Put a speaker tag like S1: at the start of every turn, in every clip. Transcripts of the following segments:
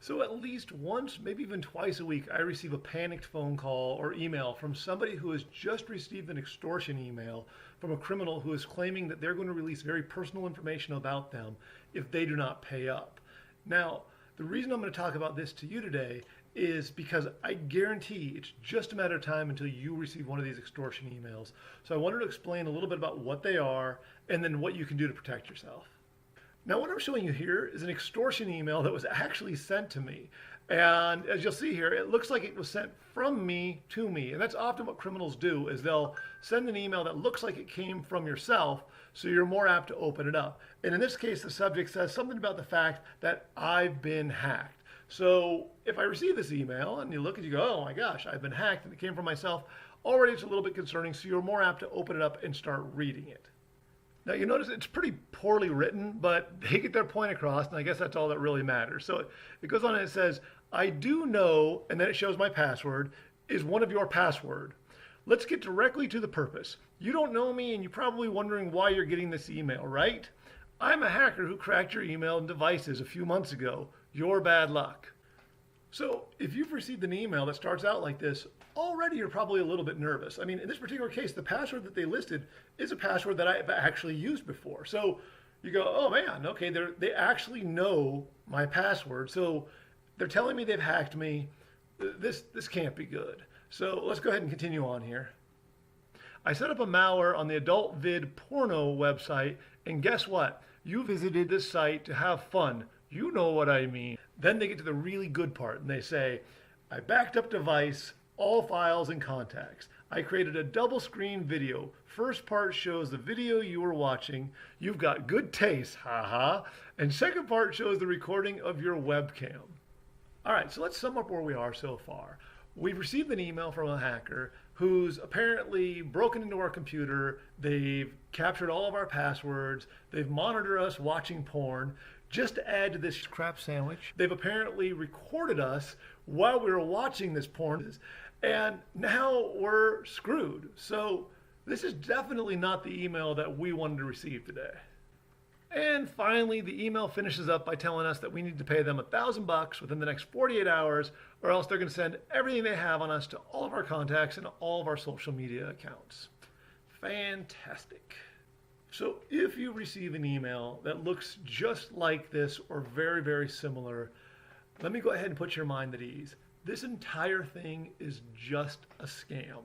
S1: So at least once, maybe even twice a week, I receive a panicked phone call or email from somebody who has just received an extortion email from a criminal who is claiming that they're going to release very personal information about them if they do not pay up. Now, the reason I'm going to talk about this to you today is because I guarantee it's just a matter of time until you receive one of these extortion emails. So I wanted to explain a little bit about what they are and then what you can do to protect yourself. Now what I'm showing you here is an extortion email that was actually sent to me. And as you'll see here, it looks like it was sent from me to me. And that's often what criminals do, is they'll send an email that looks like it came from yourself, so you're more apt to open it up. And in this case, the subject says something about the fact that I've been hacked. So if I receive this email and you look and you go, oh my gosh, I've been hacked and it came from myself, already it's a little bit concerning, so you're more apt to open it up and start reading it. Now you notice it's pretty poorly written, but they get their point across, and I guess that's all that really matters. So it goes on and it says, I do know, and then it shows my password, is one of your password. Let's get directly to the purpose. You don't know me and you're probably wondering why you're getting this email, right? I'm a hacker who cracked your email and devices a few months ago. Your bad luck. So if you've received an email that starts out like this, already you're probably a little bit nervous. I mean, in this particular case, the password that they listed is a password that I've actually used before. So you go, oh man, okay, they actually know my password. So they're telling me they've hacked me. This can't be good. So let's go ahead and continue on here. I set up a malware on the adult vid porno website, and guess what? You visited this site to have fun. You know what I mean. Then they get to the really good part and they say, I backed up device, all files and contacts. I created a double screen video. First part shows the video you were watching. You've got good taste, haha. And second part shows the recording of your webcam. All right, so let's sum up where we are so far. We've received an email from a hacker who's apparently broken into our computer. They've captured all of our passwords. They've monitored us watching porn. Just to add to this crap sandwich, they've apparently recorded us while we were watching this porn, and now we're screwed. So this is definitely not the email that we wanted to receive today. And finally, the email finishes up by telling us that we need to pay them $1,000 within the next 48 hours, or else they're going to send everything they have on us to all of our contacts and all of our social media accounts. Fantastic. So if you receive an email that looks just like this or very, very similar, let me go ahead and put your mind at ease. This entire thing is just a scam.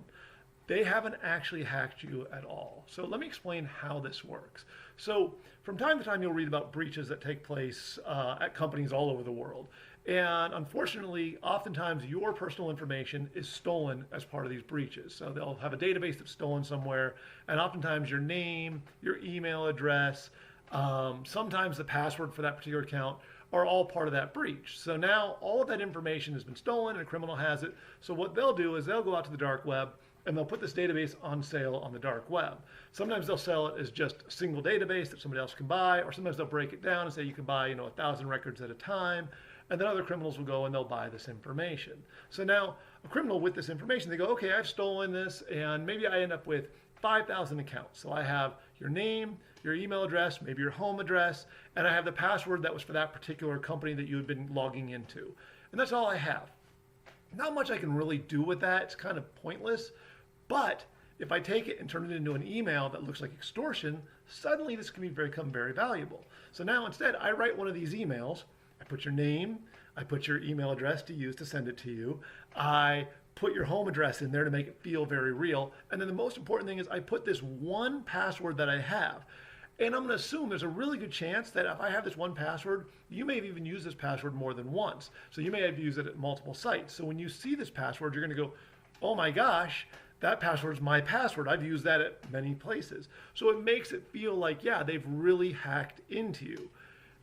S1: They haven't actually hacked you at all. So let me explain how this works. So from time to time, you'll read about breaches that take place at companies all over the world. And unfortunately, oftentimes your personal information is stolen as part of these breaches. So they'll have a database that's stolen somewhere, and oftentimes your name, your email address, sometimes the password for that particular account are all part of that breach. So now all of that information has been stolen and a criminal has it. So what they'll do is they'll go out to the dark web and they'll put this database on sale on the dark web. Sometimes they'll sell it as just a single database that somebody else can buy, or sometimes they'll break it down and say you can buy 1,000 records at a time. And then other criminals will go and they'll buy this information. So now a criminal with this information, they go, okay, I've stolen this, and maybe I end up with 5,000 accounts. So I have your name, your email address, maybe your home address, and I have the password that was for that particular company that you had been logging into. And that's all I have. Not much I can really do with that. It's kind of pointless. But if I take it and turn it into an email that looks like extortion, suddenly this can become very valuable. So now instead, I write one of these emails. I put your name, I put your email address to use to send it to you. I put your home address in there to make it feel very real. And then the most important thing is I put this one password that I have. And I'm going to assume there's a really good chance that if I have this one password, you may have even used this password more than once. So you may have used it at multiple sites. So when you see this password, you're going to go, oh my gosh, that password is my password. I've used that at many places. So it makes it feel like, yeah, they've really hacked into you.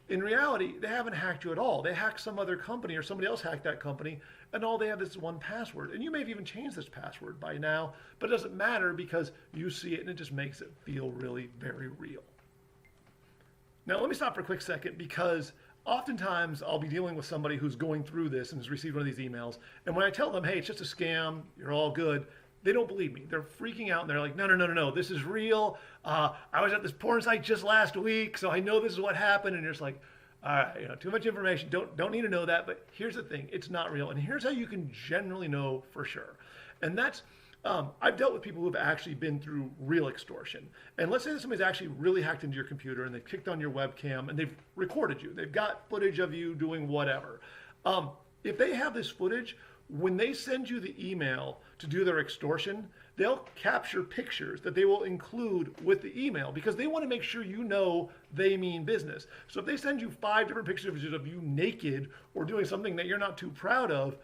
S1: In reality, they haven't hacked you at all. They hacked some other company or somebody else hacked that company, and all they have is one password. And you may have even changed this password by now, but it doesn't matter because you see it and it just makes it feel really very real. Now let me stop for a quick second, because oftentimes I'll be dealing with somebody who's going through this and has received one of these emails, and when I tell them, hey, it's just a scam, you're all good, they don't believe me. They're freaking out and they're like, no, this is real. I was at this porn site just last week, so I know this is what happened. And you're just like, All right, too much information. Don't need to know that. But here's the thing: it's not real. And here's how you can generally know for sure. And that's I've dealt with people who have actually been through real extortion. And let's say that somebody's actually really hacked into your computer and they've kicked on your webcam and they've recorded you. They've got footage of you doing whatever. If they have this footage, when they send you the email to do their extortion, they'll capture pictures that they will include with the email because they want to make sure you know they mean business. So if they send you 5 different pictures of you naked or doing something that you're not too proud of,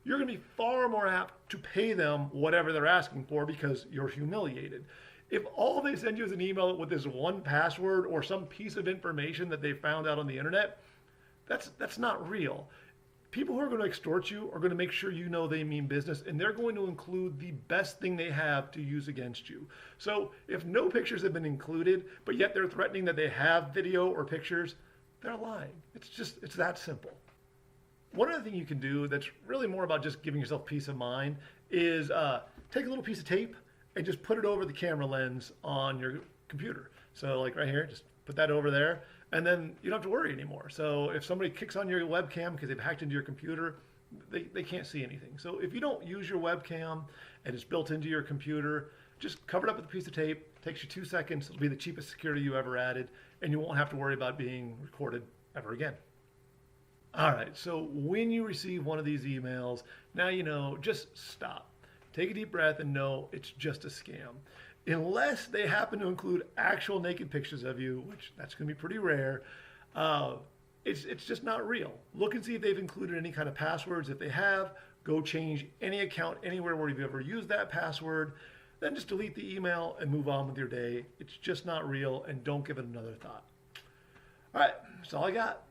S1: you're going to be far more apt to pay them whatever they're asking for because you're humiliated. If all they send you is an email with this one password or some piece of information that they found out on the internet, that's not real. People who are going to extort you are going to make sure you know they mean business, and they're going to include the best thing they have to use against you. So if no pictures have been included, but yet they're threatening that they have video or pictures, they're lying. It's that simple. One other thing you can do that's really more about just giving yourself peace of mind is take a little piece of tape and just put it over the camera lens on your computer. So like right here, just put that over there, and then you don't have to worry anymore. So if somebody kicks on your webcam because they've hacked into your computer, they can't see anything. So if you don't use your webcam and it's built into your computer, just cover it up with a piece of tape. It takes you 2 seconds. It'll be the cheapest security you ever added, and you won't have to worry about being recorded ever again. All right, so when you receive one of these emails, now you know, just stop. Take a deep breath and know it's just a scam. Unless they happen to include actual naked pictures of you, which that's going to be pretty rare, it's just not real. Look and see if they've included any kind of passwords. If they have, go change any account anywhere where you've ever used that password. Then just delete the email and move on with your day. It's just not real, and don't give it another thought. All right, that's all I got.